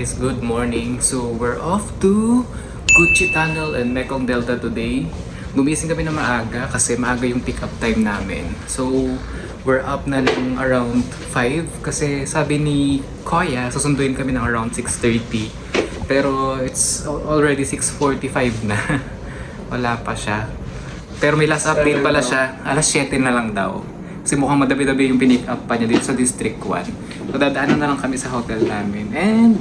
Guys, good morning. So, we're off to Gucci Tunnel and Mekong Delta today. Gumising kami na maaga kasi maaga yung pick-up time namin. So, we're up na lang around 5 kasi sabi ni Koya, susunduin kami ng around 6:30. Pero it's already 6:45 na. Wala pa siya. Pero may last update pala siya. Alas 7 na lang daw. Kasi mukhang madabi-dabi yung pinick up pa niya dito sa District 1. So, dadaanan na lang kami sa hotel namin. And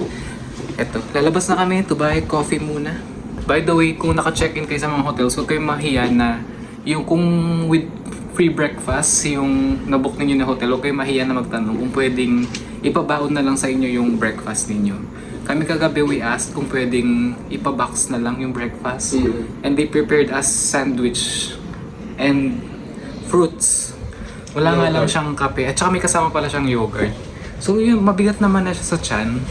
eto, lalabas na kami to buy coffee muna. By the way, kung naka-check-in kayo sa mga hotels, huwag kayong mahiya na yung kung with free breakfast, yung nabook ninyo na hotel, huwag kayong mahiya na magtanong kung pwedeng ipabaon na lang sa inyo yung breakfast ninyo. Kami kagabi we asked kung pwedeng ipabox na lang yung breakfast. And they prepared us sandwich and fruits. Wala nga lang siyang kape. At saka may kasama pala siyang yogurt. So yun, mabigat naman na siya sa tiyan.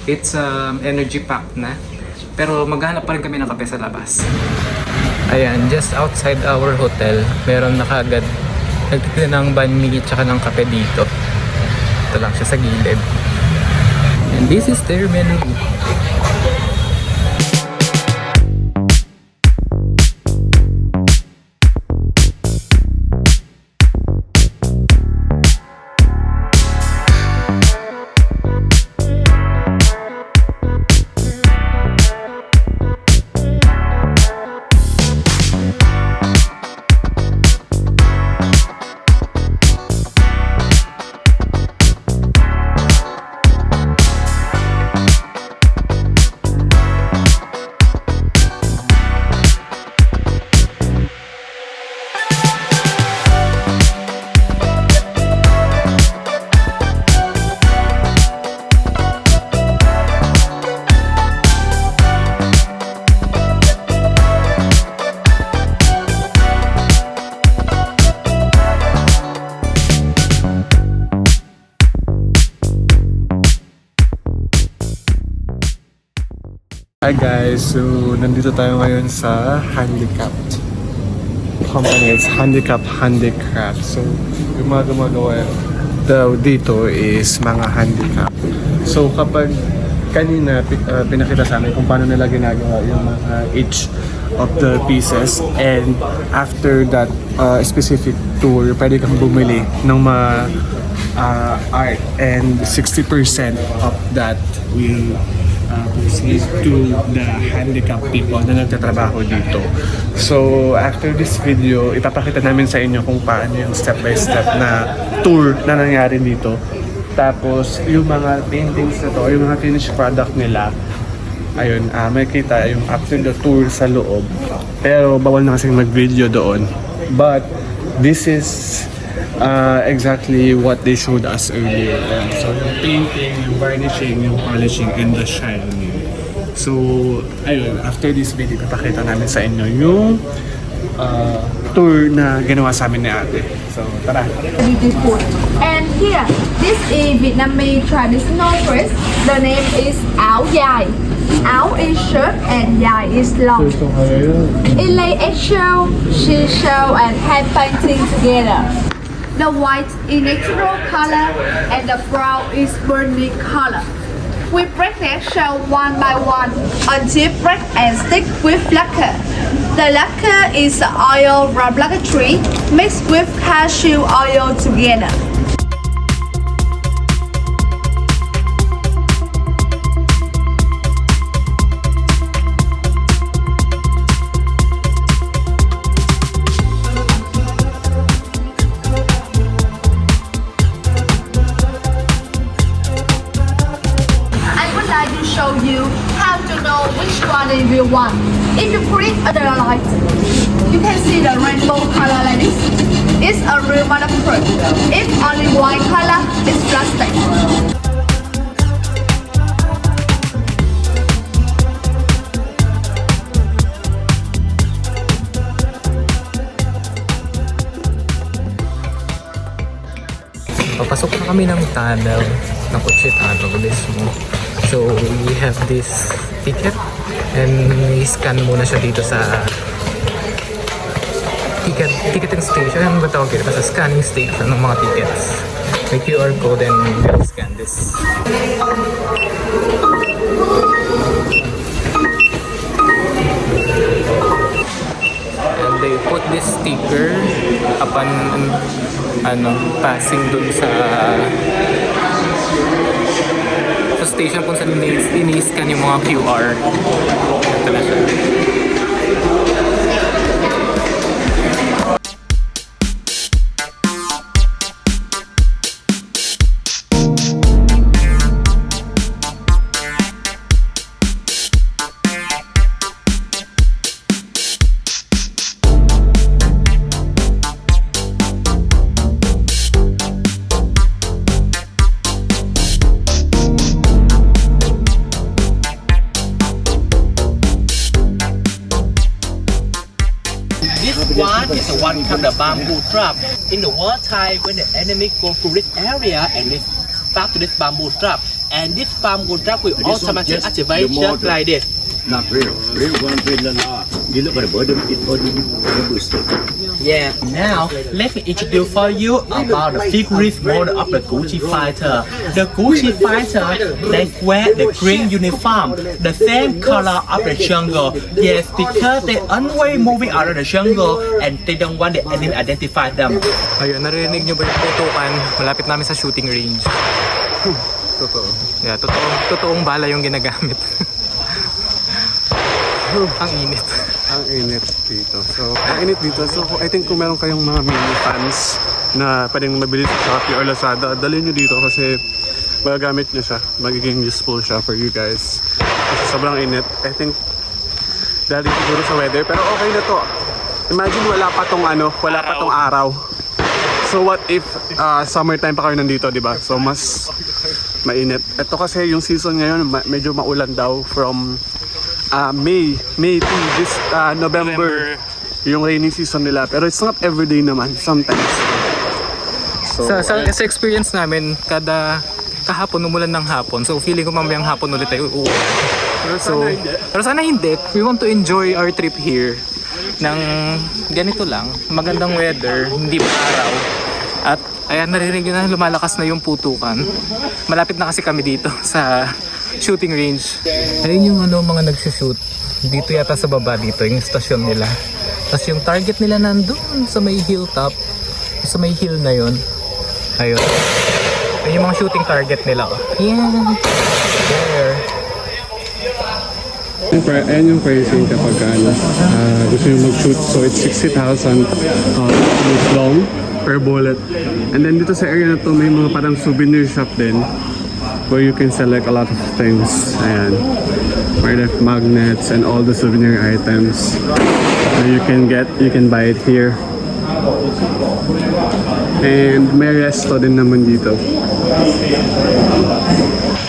It's energy packed na. Pero maghanap pa rin kami ng kape sa labas. Ayan, just outside our hotel, meron na kaagad nagtitinda ng banh mi at saka ng kape dito. Ito lang siya sa gilid. And this is their menu. Hi guys, so nandito tayo ngayon sa handicapped company. It's Handicap Handicraft. So yung mga gumagawa daw dito is mga handicap. So kapag kanina pinakita sa amin kung paano nila ginagawa yung mga each of the pieces, and after that specific tour, pwede kang bumili ng mga art, and 60% of that will proceed to the handicapped people na nagtatrabaho dito. So after this video, ipapakita namin sa inyo kung paano yung step by step na tour na nangyari dito. Tapos yung mga paintings na to, yung mga finished product nila, ayun, makikita yung after the tour sa loob. Pero bawal na kasing mag-video doon. But this is exactly what they showed us earlier. So yung painting, yung varnishing, yung polishing, and the shining. So ayun, after this video, ipapakita namin sa inyo yung tour na ginawa sa amin ni ate. So tara! Beautiful. And here, this is Vietnamese traditional dress. The name is áo dài. Áo is short and dài is long. It lay eggshell, seashell, and hand painting together. The white is natural color and the brown is burgundy color. We break the eggshell one by one until break and stick with lacquer. The lacquer is oil from lacquer tree mixed with cashew oil together. Show you how to know which one is real one. If you print under the light, you can see the rainbow color like this. It's a real waterproof. If only white color, it's plastic. Papasok na kami ng tunnel, ng Gucci Tunnel mismo. So, we have this ticket and i-scan muna siya dito sa ticketing station. Ano ba tawag dito? Sa scanning station ng mga tickets. May QR code and we'll scan this. And they put this sticker upon passing dun sa station kung saan ini-scan yung mga QR. Ito na siya. This one is the one called the bamboo trap. In the wartime, when the enemy go through this area and they start to this bamboo trap, and this bamboo trap will automatically activate just like this. Not real. Real one with the law. You look at the bottom, it body boosted. Yeah. Now, let me introduce for you about the figurine model of the Gucci fighter. The Gucci fighter, they wear the green uniform, the same color of the jungle. Yes, because they always moving out of the jungle and they don't want the enemy identify them. Ayun, narinig nyo ba yung putukan? Malapit namin sa shooting range. Totoo. Yeah, totoong bala yung ginagamit. Ang init. Ang init dito. So, I think kung meron kayong mga mini fans na pwedeng mabili sa Shopee or Lazada, dalhin nyo dito kasi magagamit nyo siya. Magiging useful siya for you guys. Kasi sobrang init. I think dahil siguro sa weather. Pero okay na to. Imagine wala pa tong araw. So what if summertime pa kayo nandito, di ba? So mas mainit. Ito kasi yung season ngayon medyo maulan daw from May to this November yung rainy season nila, pero it's not everyday naman, sometimes. So, Sa experience namin, kada kahapon umulan ng hapon, so feeling ko mamayang hapon ulit tayo uulan. Pero sana hindi. We want to enjoy our trip here ng ganito lang, magandang weather, hindi araw. At ayan, naririnig nyo na lumalakas na yung putukan. Malapit na kasi kami dito sa shooting range. Ayun yung mga nagsushoot. Dito yata sa baba dito, yung stasyon nila. Tapos yung target nila nandun sa may hilltop. Sa may hill na yon. Ayun. Ayun yung mga shooting target nila. Yeah. There. ayan yung pricing kapag gusto nyo mag-shoot. So it's 60,000 long per bullet. And then dito sa area na to may mga parang souvenir shop din where you can select a lot of things. Ayan. Where they have magnets and all the souvenir items that you can buy it here. And may resto din naman dito.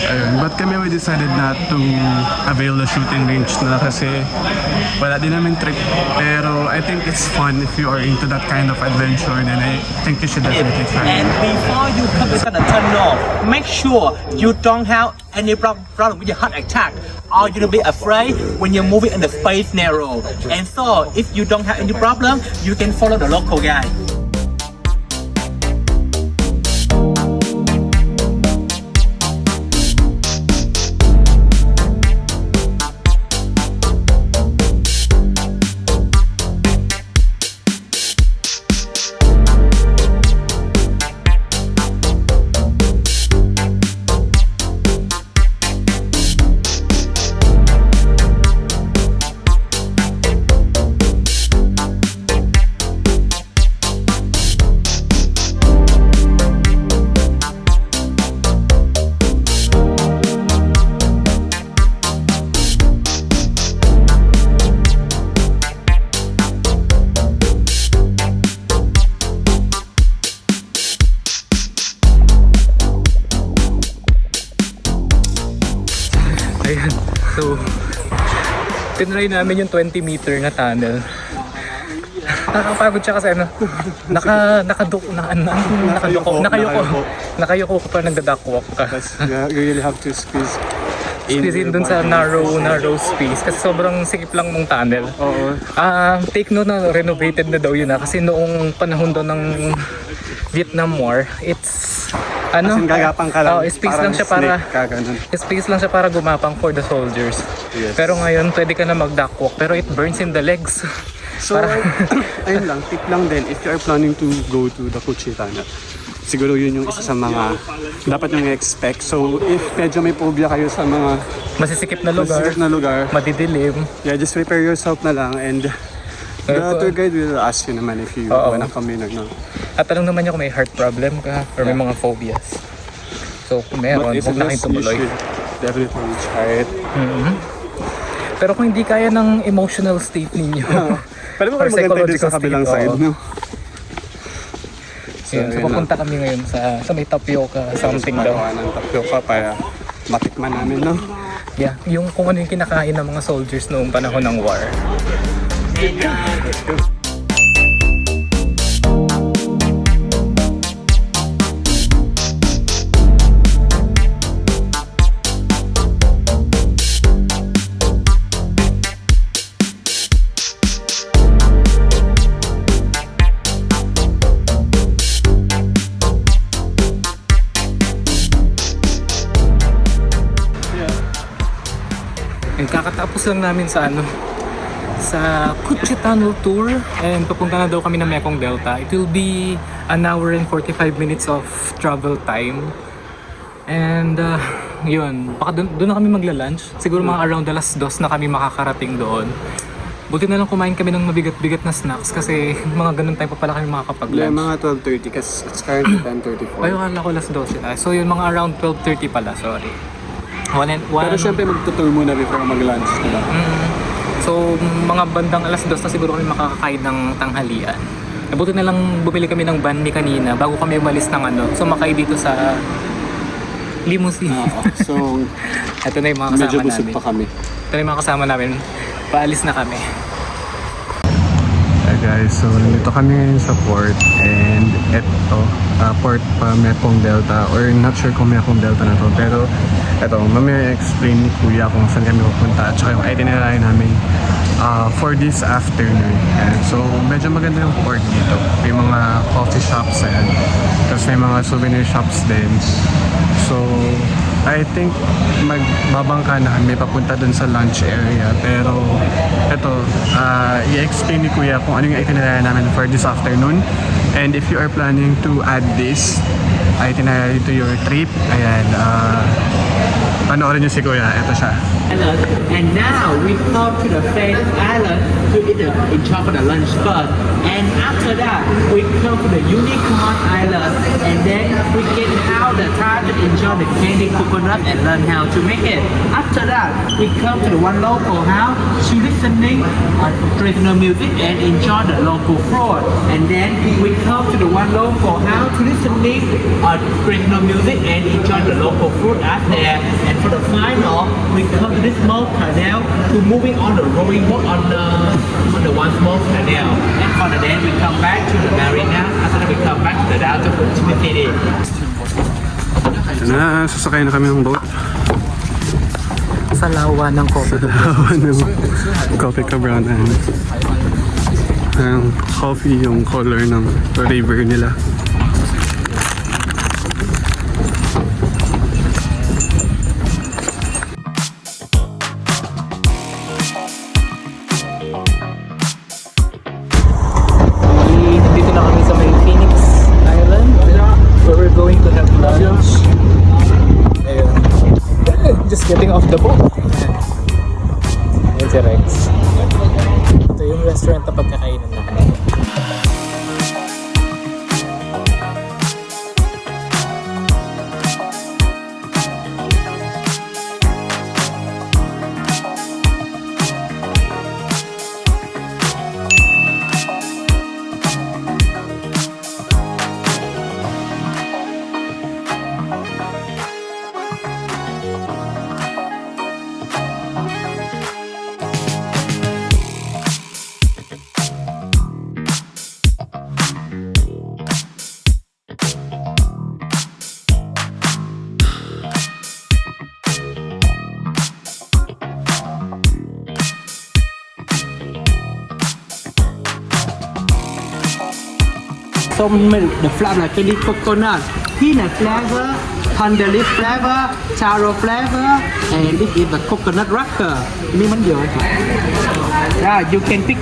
Ayun. But kami we decided not to avail the shooting range na kasi wala din namin trip. Pero I think it's fun if you are into that kind of adventure, then I think you should definitely try And it. before you come inside the tunnel, make sure you don't have any problem with your heart attack, or you'll be afraid when you're moving in the space narrow. And so, if you don't have any problem, you can follow the local guide. Ayan. So, tinry namin yung 20 meter na tunnel. Nakakapagod siya kasi nakayuko ko pa nagda-duckwalk ka. You really have to squeeze Squeeze in dun sa narrow space kasi sobrang sikip lang ng tunnel. Oo. Take note na renovated na daw yun kasi noong panahon daw ng Vietnam War, it's Ano? As in, gagapang ka lang. Oh, space parang lang siya para snake ka, ganun. space lang siya para gumapang for the soldiers. Yes. Pero ngayon pwede ka na mag-duck walk pero it burns in the legs. So, ayun lang, tip lang din, if you are planning to go to the Kuchi Tunnel, siguro yun yung isa sa mga dapat nyo i-expect. So, if medyo may phobia kayo sa mga Masisikip na lugar, specific na lugar, madidilim. yeah, just prepare yourself na lang and the tour guide will ask you naman if you Oo. wanna come in or not. At tanong naman niya kung may heart problem ka or may mga phobias. So kung meron, But if huwag na kayong you tumuloy. should definitely try it. Pero kung hindi kaya ng emotional state ninyo, Pwede mo or kayo magantay din psychological sa kabilang state, side, oo. no? Yun, so yun pupunta kami ngayon sa may tapioca something daw. Magawa ng tapioca para matikman namin, no? Yeah, yung kung ano yung kinakain ng mga soldiers noong panahon ng war. And kakatapos lang namin sa sa Kuchi Tunnel Tour and papunta na daw kami ng Mekong Delta. It will be an hour and 45 minutes of travel time. And yun, baka doon na kami magla-lunch. Siguro mga around alas 2 na kami makakarating doon. Buti na lang kumain kami ng mabigat-bigat na snacks kasi mga ganun time pa pala kami Yeah, makakapag-lunch. mga 12:30 kasi it's currently 10:34. Ay, akala ko alas 12 na. So yun, mga around 12:30 pala, sorry. Pero syempre magtutour muna before mag-lunch, diba? So, mga bandang alas 2 na siguro kami makakakain ng tanghalian. Nabuti na lang bumili kami ng banh mi kanina bago kami umalis ng sumakay dito sa limousine. Oo. So, Ito na yung mga medyo kasama busog namin. pa kami. Ito na yung mga kasama namin. Paalis na kami. Hey guys, so nandito kami ngayon sa port and eto, port pa Mekong Delta or not sure kung Mekong Delta na to pero eto, mamaya explain ni Kuya kung saan kami pupunta at saka yung itinerary namin for this afternoon. And so medyo maganda yung port dito. May mga coffee shops and tapos may mga souvenir shops din. So I think magbabangka na kami papunta dun sa lunch area pero eto, i-explain ni Kuya kung ano yung itinerary namin for this afternoon and if you are planning to add this itinerary to your trip, ayan, panoorin niyo si Kuya, eto siya. And now we come to the famous island to enjoy for the lunch first. And after that, we come to the Unicorn Island, and then we get out the time to enjoy the candy coconut and learn how to make it. After that, we come to the one local house to listening traditional music and enjoy the local food. And then we come to the one local house to listening traditional music and enjoy the local food out there. And for the final, we come to this small canal to moving on the rowing boat on the one small canal. And for the day, we come back to the marina. After that, we come back to the down to Ho Chi Minh City. Ito na, sasakay na kami ng boat. Sa lawa ng coffee. Coffee Cabranan. Ang coffee yung color ng river nila. Dito na kami sa may Phoenix Island where we're going to have lunch. Ayun. Just getting off the boat. Ayan si Rex. Ito yung restaurant na pagkakainan namin. Some milk, the flour like candy coconut. peanut flavor, thunder leaf flavor, taro flavor, and this is the coconut cracker. มีมันเยอะ Yeah, you can pick.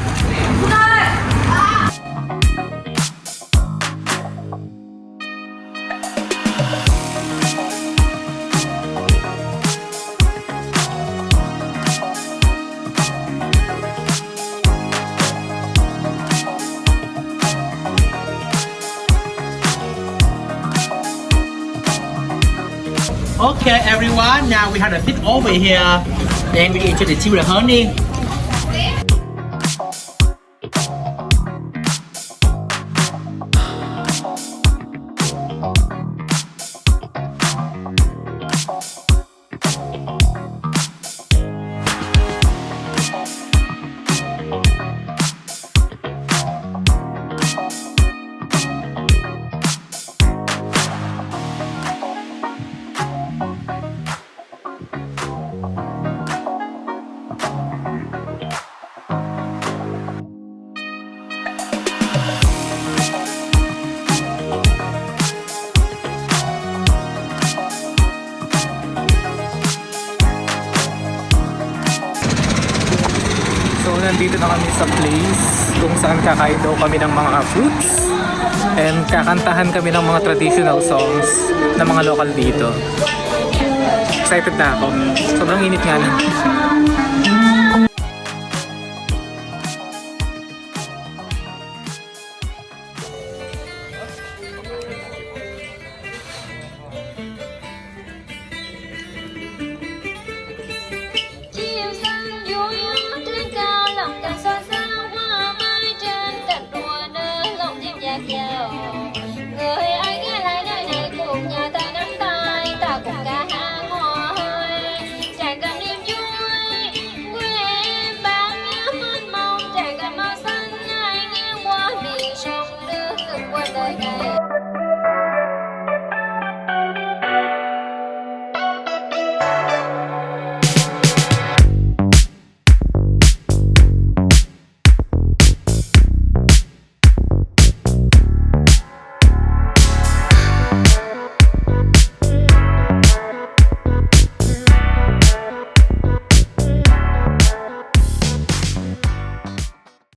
Okay, everyone. Now we have a sit over here. Then we introduce you to the honey. So nandito na kami sa place kung saan kakain daw kami ng mga fruits and kakantahan kami ng mga traditional songs ng mga local dito. Excited na ako. Sobrang init nga lang.